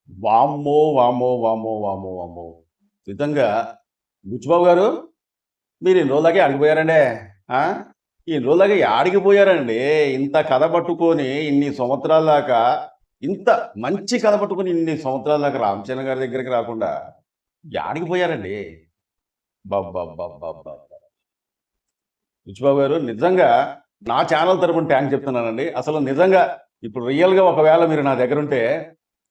వామ్మో! వామ్మో! వామ్మో! వామ్మో! వామ్మో! నిజంగా బుచ్చిబాబు గారు మీరు ఇన్ని రోజులదాకా యాడికిపోయారండి? ఆ! ఇన్ని రోజులదాకా యాడికిపోయారండి? ఇంత కథ పట్టుకొని ఇన్ని సంవత్సరాల దాకా ఇంత మంచి కథ పట్టుకొని ఇన్ని సంవత్సరాల దాకా రామచంద్ర గారి దగ్గరికి రాకుండా యాడికిపోయారండి? అబ్బబ్బబ్బబ్బబ్బా! బుచ్చిబాబు గారు నిజంగా నా ఛానల్ తరపున థాంక్స్ చెప్తున్నానండి. అసలు నిజంగా ఇప్పుడు రియల్‌గా ఒకవేళ మీరు నా దగ్గరుంటే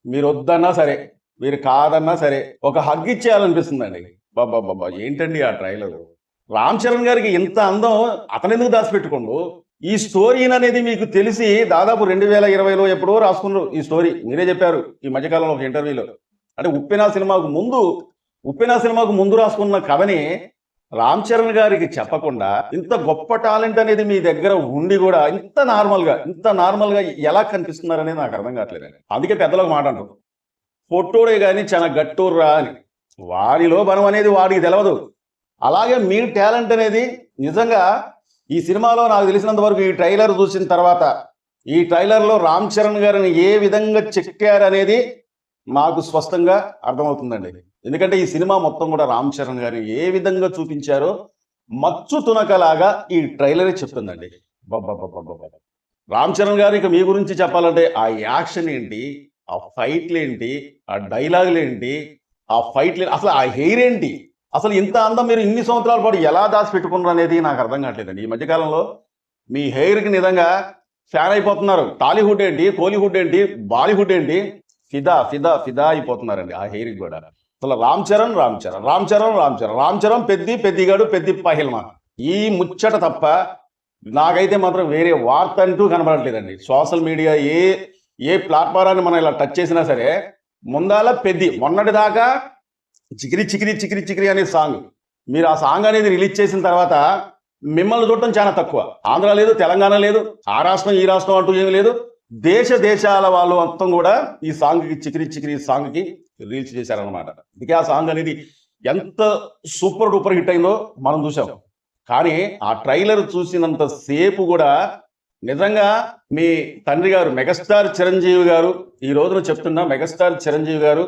మీరొద్దన్నా సరే, మీరు కాదన్నా సరే, ఒక హగ్ ఇచ్చేయాలనిపిస్తుందండి. అబ్బబ్బబ్బబ్బా! ఏంటండి ఆ ట్రైలరు. రామ్ చరణ్ గారికి ఇంత అందం అతనెందుకు దాచిపెట్టుకుండు? ఈ స్టోరీననేది మీకు తెలిసి దాదాపు 2020లో ఎప్పుడో రాసుకున్నారు ఈ స్టోరీ. మీరే చెప్పారు ఈ మధ్య కాలంలో ఒక ఇంటర్వ్యూలో. అంటే 'ఉప్పెన' సినిమాకు ముందు రాసుకున్న కథని రామ్ చరణ్ గారికి చెప్పకుండా ఇంత గొప్ప టాలెంట్ అనేది మీ దగ్గర ఉండి కూడా ఇంత నార్మల్‌గా ఎలా కనిపిస్తున్నారనేది నాకు అర్థం కావట్లేదండి. అందుకే పెద్దలు ఒక మాట అంటారు. పొట్టోడే గాని చాలా గట్టోర్రా అని. వాడిలో బలం అనేది వాడికి తెలవదు. అలాగే మీ టాలెంట్ అనేది నిజంగా ఈ సినిమాలో నాకు తెలిసినంత వరకు ఈ ట్రైలర్ చూసిన తర్వాత, ఈ ట్రైలర్‌లో రామ్ చరణ్ గారిని ఏ విధంగా చెక్కారనేది మాకు స్పష్టంగా అర్థమవుతుందండి. ఎందుకంటే ఈ సినిమా మొత్తం కూడా రామ్ చరణ్ గారిని ఏ విధంగా చూపించారో మచ్చు తునకలాగా ఈ ట్రైలరే చెప్తుందండి. అబ్బబ్బబ్బబ్బబ్బబ్బ! రామ్ చరణ్ గారు ఇక మీ గురించి చెప్పాలంటే ఆ యాక్షన్ ఏంటి? ఆ ఫైట్‌లేంటి? ఆ డైలాగులేంటి? ఆ ఫైట్‌లు అసలు ఆ హెయిర్ ఏంటి? అసలు ఇంత అందం మీరు ఇన్ని సంవత్సరాల పాటు ఎలా దాచిపెట్టుకున్నారనేది నాకు అర్థం కావట్లేదండి. ఈ మధ్య కాలంలో మీ హెయిర్‌కి నిజంగా ఫ్యాన్ అయిపోతున్నారు. టాలీవుడ్ ఏంటి? కోలీవుడ్ ఏంటి? బాలీవుడ్ ఏంటి? ఫిదా అయిపోతున్నారండి ఆ హెయిర్‌కి గూడా. అసలు రామ్ చరణ్, రామ్ చరణ్, రామ్ చరణ్, రామ్ చరణ్, రామ్ చరణ్ పెద్ది, పెద్దిగాడు, పెద్ది పహిల్వాన్. ఈ ముచ్చట తప్ప నాకైతే మాత్రం వేరే వార్త అంటూ కనబడట్లేదండి. సోషల్ మీడియా ఏ ప్లాట్‌ఫారాన్ని మనం ఇలా టచ్ చేసినా సరే, ముందాల పెద్ది. మొన్నటిదాకా 'చికిరి చికిరి చికిరి చికిరి' అనే సాంగ్. మీరు ఆ సాంగ్ అనేది రిలీజ్ చేసిన తర్వాత మిమ్మల్ని చూడటం చాలా తక్కువ. ఆంధ్ర లేదు, తెలంగాణ లేదు, ఆ రాష్ట్రం, ఈ రాష్ట్రం అంటూ ఏమి లేదు. దేశాల వాళ్ళు మొత్తం కూడా ఈ సాంగ్‌కి 'చికిరి చికిరి' సాంగ్‌కి రీల్స్ చేశారనమాట. అందుకే ఆ సాంగ్ అనేది ఎంత సూపర్ డూపర్ హిట్ అయిందో మనం చూసాం. కానీ ఆ ట్రైలర్ చూసినంత సేపు కూడా నిజంగా మీ తండ్రి గారు మెగాస్టార్ చిరంజీవి గారు ఈ రోజున చెప్తున్నా మెగాస్టార్ చిరంజీవి గారు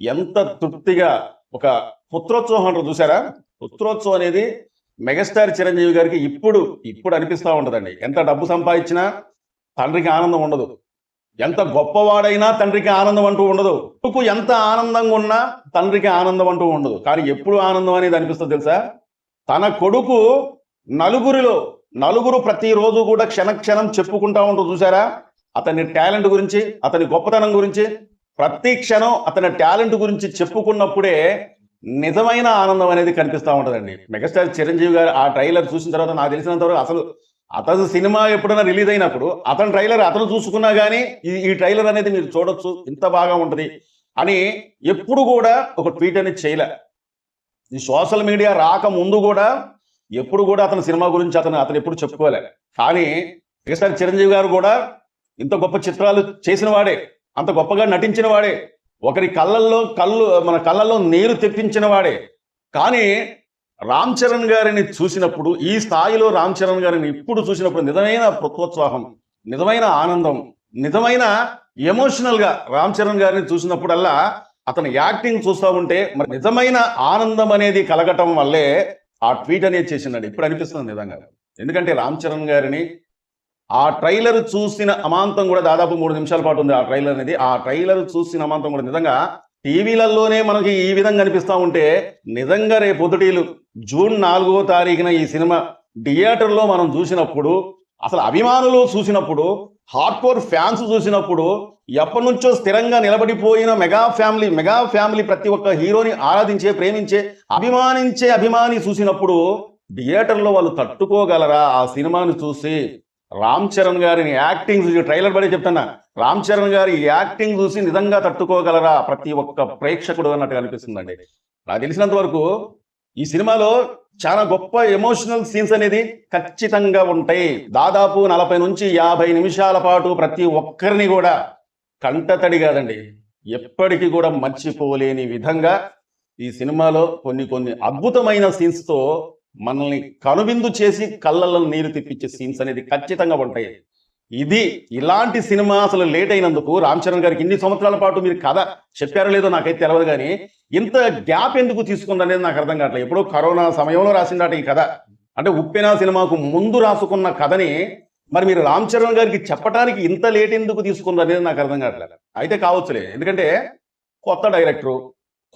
ఎంత తృప్తిగా ఒక పుత్రోత్సవం అంటారు చూసారా? పుత్రోత్సవం అనేది మెగాస్టార్ చిరంజీవి గారికి ఇప్పుడు అనిపిస్తా ఉంటదండి. ఎంత డబ్బు సంపాదించినా తండ్రికి ఆనందం ఉండదు. ఎంత గొప్పవాడైనా తండ్రికి ఆనందం అంటూ ఉండదు. కొడుకు ఎంత ఆనందంగా ఉన్నా తండ్రికి ఆనందం అంటూ ఉండదు. కానీ ఎప్పుడు ఆనందం అనేది అనిపిస్తుంది తెలుసా? తన కొడుకు నలుగురు ప్రతిరోజు కూడా క్షణం చెప్పుకుంటా ఉంటారు చూసారా? అతని టాలెంట్ గురించి, అతని గొప్పతనం గురించి, ప్రతి క్షణం అతని టాలెంట్ గురించి చెప్పుకున్నప్పుడే నిజమైన ఆనందం అనేది కనిపిస్తా ఉంటదండి. మెగాస్టార్ చిరంజీవి గారు ఆ ట్రైలర్ చూసిన తర్వాత నాకు తెలిసినంత వరకు అసలు అతను సినిమా ఎప్పుడైనా రిలీజ్ అయినప్పుడు అతని ట్రైలర్ అతను చూసుకున్నా కానీ ఈ ట్రైలర్ అనేది మీరు చూడొచ్చు, ఇంత బాగా ఉంటది అని ఎప్పుడు కూడా ఒక ట్వీట్ అనేది చేయలే. ఈ సోషల్ మీడియా రాకముందు కూడా ఎప్పుడు కూడా అతని సినిమా గురించి అతను ఎప్పుడు చెప్పుకోలే. కానీ మెగాస్టార్ చిరంజీవి గారు కూడా ఇంత గొప్ప చిత్రాలు చేసిన వాడే, అంత గొప్పగా నటించిన వాడే, ఒకరి మన కళ్ళల్లో నీరు తెప్పించిన వాడే. కానీ రామ్ చరణ్ గారిని చూసినప్పుడు, ఈ స్థాయిలో రామ్ చరణ్ గారిని ఇప్పుడు చూసినప్పుడు నిజమైన ప్రోత్సాహం, నిజమైన ఆనందం, నిజమైన ఎమోషనల్‌గా రామ్ చరణ్ గారిని చూసినప్పుడల్లా అతని యాక్టింగ్ చూస్తా ఉంటే మరి నిజమైన ఆనందం అనేది కలగటం వల్లే ఆ ట్వీట్ అనేది చేసిండండి. ఇప్పుడు అనిపిస్తుంది నిజంగా. ఎందుకంటే రామ్ చరణ్ గారిని ఆ ట్రైలర్ చూసిన అమాంతం కూడా దాదాపు 3 నిమిషాల పాటు ఉంది ఆ ట్రైలర్ అనేది. ఆ ట్రైలర్ చూసిన అమాంతం కూడా నిజంగా టీవీలలోనే మనకి ఈ విధంగా అనిపిస్తా ఉంటే నిజంగా రేపొద్దుటీలు జూన్ 4వ తారీఖున ఈ సినిమా థియేటర్‌లో మనం చూసినప్పుడు, అసలు అభిమానులు చూసినప్పుడు, హార్డ్‌కోర్ ఫ్యాన్స్ చూసినప్పుడు, ఎప్పటినుంచో స్థిరంగా నిలబడిపోయిన మెగా ఫ్యామిలీ ప్రతి ఒక్క హీరోని ఆరాధించే, ప్రేమించే, అభిమానించే అభిమాని చూసినప్పుడు థియేటర్‌లో వాళ్ళు తట్టుకోగలరా ఆ సినిమాను చూసి? రామ్ చరణ్ గారిని యాక్టింగ్ చూసి ట్రైలర్ పడే చెప్తున్నా. రామ్ చరణ్ గారి యాక్టింగ్ చూసి నిజంగా తట్టుకోగలరా ప్రతి ఒక్క ప్రేక్షకుడు అన్నట్టుగా అనిపిస్తుందండి. నాకు తెలిసినంత వరకు ఈ సినిమాలో చాలా గొప్ప ఎమోషనల్ సీన్స్ అనేది ఖచ్చితంగా ఉంటాయి. దాదాపు 40 నుంచి 50 నిమిషాల పాటు ప్రతి ఒక్కరిని కూడా కంటతడి కాదండి, ఎప్పటికీ కూడా మర్చిపోలేని విధంగా ఈ సినిమాలో కొన్ని అద్భుతమైన సీన్స్‌తో మనల్ని కనువిందు చేసి కళ్ళల్లో నీరు తెప్పించే సీన్స్ అనేది ఖచ్చితంగా ఉంటాయి. ఇది ఇలాంటి సినిమా అసలు లేట్ అయినందుకు రామ్ చరణ్ గారికి ఇన్ని సంవత్సరాల పాటు మీరు కథ చెప్పారో లేదో నాకైతే తెలియదు, కానీ ఇంత గ్యాప్ ఎందుకు తీసుకుందనేది నాకు అర్థం కావట్లేదు. ఎప్పుడో కరోనా సమయంలో రాసిందట ఈ కథ. అంటే ఉప్పెన సినిమాకు ముందు రాసుకున్న కథని మరి మీరు రామ్ చరణ్ గారికి చెప్పడానికి ఇంత లేట్ ఎందుకు తీసుకుందనేది నాకు అర్థం కావట్లేదు. అయితే కావచ్చులే, ఎందుకంటే కొత్త డైరెక్టరు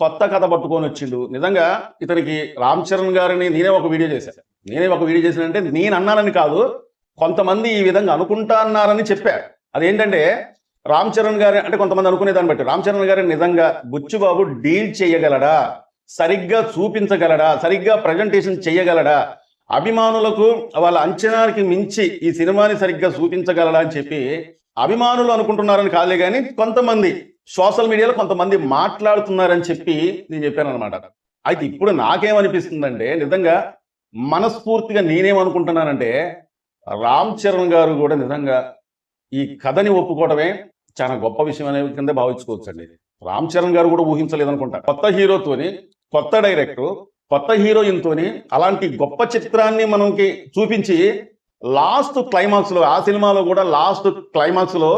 కొత్త కథ పట్టుకొని వచ్చిండు. నిజంగా ఇతనికి రామ్ చరణ్ గారిని నేనే ఒక వీడియో చేశానంటే నేను అన్నానని కాదు, కొంతమంది ఈ విధంగా అనుకుంటా అన్నారని చెప్పారు. అదేంటంటే రామ్ చరణ్ గారి అంటే కొంతమంది అనుకునే దాన్ని బట్టి రామ్ చరణ్ గారిని నిజంగా బుచ్చిబాబు డీల్ చేయగలడా, సరిగ్గా చూపించగలడా, సరిగ్గా ప్రజెంటేషన్ చేయగలడా, అభిమానులకు వాళ్ళ అంచనానికి మించి ఈ సినిమాని సరిగ్గా చూపించగలడా అని చెప్పి అభిమానులు అనుకుంటున్నారని కాలే, కానీ కొంతమంది సోషల్ మీడియాలో కొంతమంది మాట్లాడుతున్నారని చెప్పి నేను చెప్పాను అనమాట. అయితే ఇప్పుడు నాకేమనిపిస్తుందంటే నిజంగా మనస్ఫూర్తిగా నేనేమనుకుంటున్నానంటే రామ్ చరణ్ గారు కూడా నిజంగా ఈ కథని ఒప్పుకోవడమే చాలా గొప్ప విషయం అనే కింద భావించుకోవచ్చు అండి. రామ్ చరణ్ గారు కూడా ఊహించలేదనుకుంటా, కొత్త హీరోతోని, కొత్త డైరెక్టర్, కొత్త హీరోయిన్ తోని అలాంటి గొప్ప చిత్రాన్ని మనకి చూపించి లాస్ట్ క్లైమాక్స్ లో, ఆ సినిమాలో కూడా లాస్ట్ క్లైమాక్స్ లో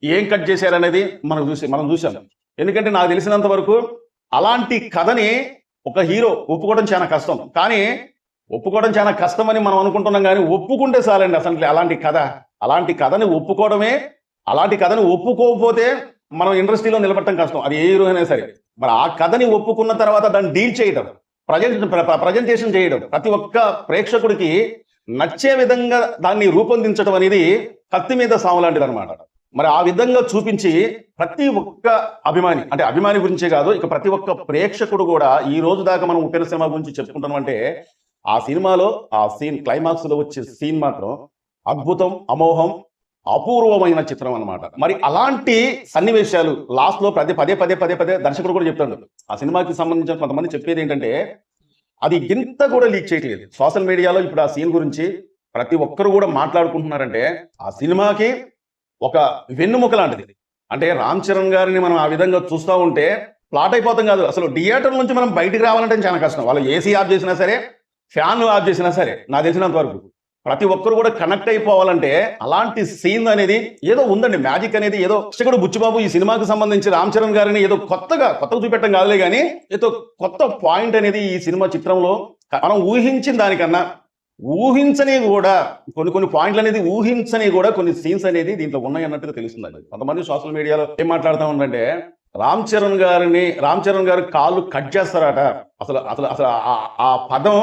ఏం కట్ చేశారనేది మనం చూసాం. ఎందుకంటే నాకు తెలిసినంత వరకు అలాంటి కథని ఒక హీరో ఒప్పుకోవడం చాలా కష్టం, కానీ ఒప్పుకోవడం చాలా కష్టమని మనం అనుకుంటున్నాం, కానీ ఒప్పుకుంటే చాలండి. అసలు అలాంటి కథని ఒప్పుకోవడమే, అలాంటి కథని ఒప్పుకోకపోతే మనం ఇండస్ట్రీలో నిలబడటం కష్టం, అది ఏ హీరో అయినా సరే. మరి ఆ కథని ఒప్పుకున్న తర్వాత దాన్ని డీల్ చేయడం, ప్రజెంటేషన్ చేయడం, ప్రతి ఒక్క ప్రేక్షకుడికి నచ్చే విధంగా దాన్ని రూపొందించడం అనేది కత్తి మీద సాము లాంటిది అనమాట. మరి ఆ విధంగా చూపించి ప్రతి ఒక్క అభిమాని, అంటే అభిమాని గురించే కాదు, ఇక ప్రతి ఒక్క ప్రేక్షకుడు కూడా ఈ రోజు దాకా మనం ఉప్పెన సినిమా గురించి చెప్పుకుంటాం అంటే ఆ సినిమాలో ఆ సీన్, క్లైమాక్స్ లో వచ్చే సీన్ మాత్రం అద్భుతం, అమోహం, అపూర్వమైన చిత్రం అనమాట. మరి అలాంటి సన్నివేశాలు లాస్ట్ లో పదే దర్శకుడు కూడా చెప్తాడు. ఆ సినిమాకి సంబంధించిన కొంతమంది చెప్పేది ఏంటంటే అది ఇంత కూడా లీక్ చేయట్లేదు సోషల్ మీడియాలో. ఇప్పుడు ఆ సీన్ గురించి ప్రతి ఒక్కరు కూడా మాట్లాడుకుంటున్నారంటే ఆ సినిమాకి ఒక వెన్నుముక లాంటిది. అంటే రామ్ చరణ్ గారిని మనం ఆ విధంగా చూస్తూ ఉంటే ప్లాట్ అయిపోతాం కాదు, అసలు థియేటర్ నుంచి మనం బయటికి రావాలంటే చాలా కష్టం. వాళ్ళు ఏసీ ఆఫ్ చేసినా సరే, ఫ్యాన్లు ఆఫ్ చేసినా సరే, నాకు తెలిసినంత వరకు ప్రతి ఒక్కరు కూడా కనెక్ట్ అయిపోవాలంటే అలాంటి సీన్ అనేది ఏదో ఉందండి, మ్యాజిక్ అనేది ఏదో. దర్శకుడు బుచ్చిబాబు ఈ సినిమాకి సంబంధించి రామ్ చరణ్ గారిని ఏదో కొత్తగా చూపెట్టడం కాదులే, కానీ ఏదో కొత్త పాయింట్ అనేది ఈ సినిమా చిత్రంలో మనం ఊహించిన దానికన్నా ఊహించని కూడా కొన్ని పాయింట్లు అనేది ఊహించని కూడా కొన్ని సీన్స్ అనేది దీంట్లో ఉన్నాయి అన్నట్టుగా తెలుస్తుందండి. కొంతమంది సోషల్ మీడియాలో ఏం మాట్లాడుతూ ఉందంటే రామ్ చరణ్ గారు కాళ్ళు కట్ చేస్తారట. అసలు ఆ పదం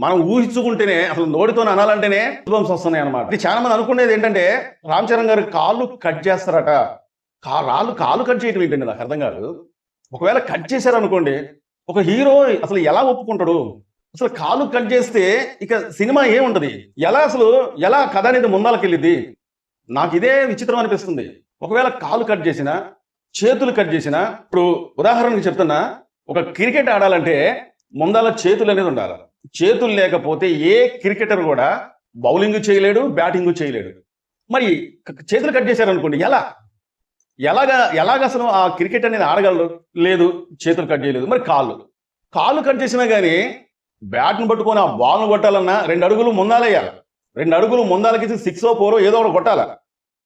మనం ఊహించుకుంటేనే, అసలు నోటితో అనాలంటేనే గూస్బంప్స్ వస్తున్నాయి అనమాట. ఇది చాలా మంది అనుకునేది ఏంటంటే రామ్ చరణ్ గారు కాళ్ళు కట్ చేస్తారట. కాళ్ళు కట్ చేయటం ఏంటండి నాకు అర్థం కాదు. ఒకవేళ కట్ చేశారనుకోండి, ఒక హీరో అసలు ఎలా ఒప్పుకుంటాడు? అసలు కాళ్ళు కట్ చేస్తే ఇక సినిమా ఏముంటది? ఎలా కథ అనేది ముందలకెళ్ళిద్ది? నాకు ఇదే విచిత్రం అనిపిస్తుంది. ఒకవేళ కాళ్ళు కట్ చేసినా, చేతులు కట్ చేసినా, ఇప్పుడు ఉదాహరణకు చెప్తున్నా, ఒక క్రికెట్ ఆడాలంటే ముందల చేతులు అనేది ఉండాలి. చేతులు లేకపోతే ఏ క్రికెటర్ కూడా బౌలింగ్ చేయలేడు, బ్యాటింగ్ చేయలేడు. మరి చేతులు కట్ చేశారనుకోండి, ఎలాగ అసలు ఆ క్రికెట్ అనేది ఆడగలరు? లేదు, చేతులు కట్ చేయలేదు. మరి కాళ్ళు కట్ చేసినా కానీ బ్యాట్ను పట్టుకొని ఆ బాల్ను కొట్టాలన్నా 2 అడుగులు ముందాలేయాలి. 2 అడుగులు ముందాలకి 6 or 4 ఏదో ఒకటి కొట్టాలి.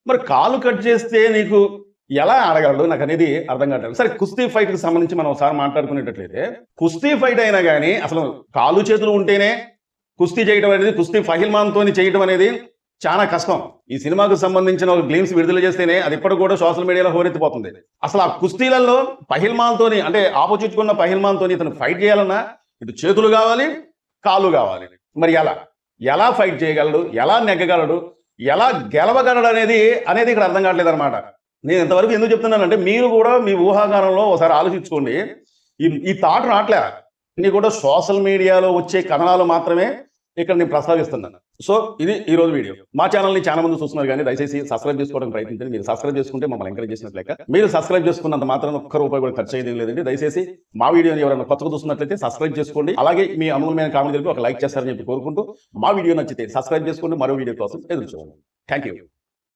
మరి కాళ్ళు కట్ చేస్తే నీకు ఎలా ఆడగలడు? నాకు అనేది అర్థం కావట్లేదు. సరే, కుస్తీ ఫైట్ కి సంబంధించి మనం ఒకసారి మాట్లాడుకునేటట్లయితే, కుస్తీ ఫైట్ అయినా కానీ అసలు కాళ్ళు చేతులు ఉంటేనే కుస్తీ చేయడం అనేది, కుస్తీ పహిల్మాన్ తోని చేయడం అనేది చాలా కష్టం. ఈ సినిమాకు సంబంధించిన ఒక గ్లిమ్స్ విడుదల చేస్తేనే అది ఇప్పటికి కూడా సోషల్ మీడియాలో హోరెత్తిపోతుంది. అసలు ఆ కుస్తీలలో పహిల్మాన్ తోని, అంటే ఆపోజిట్ ఉన్న పహిల్మాన్ తోని ఇతను ఫైట్ చేయాలన్నా ఇటు చేతులు కావాలి, కాళ్ళు కావాలి. మరి ఎలా ఫైట్ చేయగలడు? ఎలా నెగ్గగలడు? ఎలా గెలవగలడు అనేది ఇక్కడ అర్థం కావట్లేదు అనమాట. నేను ఇంతవరకు ఎందుకు చెప్తున్నానంటే మీరు కూడా మీ ఊహాగానంలో ఒకసారి ఆలోచించుకోండి. ఈ థాట్ రావట్లే. ఇన్ని కూడా సోషల్ మీడియాలో వచ్చే కథనాలు మాత్రమే ఇక్కడ నేను ప్రస్తావిస్తున్నాను. సో ఇది ఈ రోజు వీడియో. మా ఛానల్ని చాలా మంది చూస్తున్నారు, కానీ దయచేసి సబ్స్క్రైబ్ చేసుకోవడానికి ప్రయత్నించండి. మీరు సబ్స్క్రైబ్ చేసుకుంటే మమ్మల్ని ఎంకరేజ్ చేసినట్లయితే. మీరు సబ్స్క్రైబ్ చేసుకున్నంత మాత్రం ₹1 కూడా ఖర్చు అయ్యేది లేదండి. దయచేసి మా వీడియోని ఎవరైనా కొత్తగా చూస్తున్నట్లయితే సబ్స్క్రైబ్ చేసుకోండి. అలాగే మీ అమూల్యమైన కామెంట్ తెలిపి ఒక లైక్ చేస్తారని చెప్పి కోరుకుంటూ, మా వీడియో నచ్చితే సబ్స్క్రైబ్ చేసుకోండి. మరో వీడియో కోసం ఎదురు చూడండి. Thank you.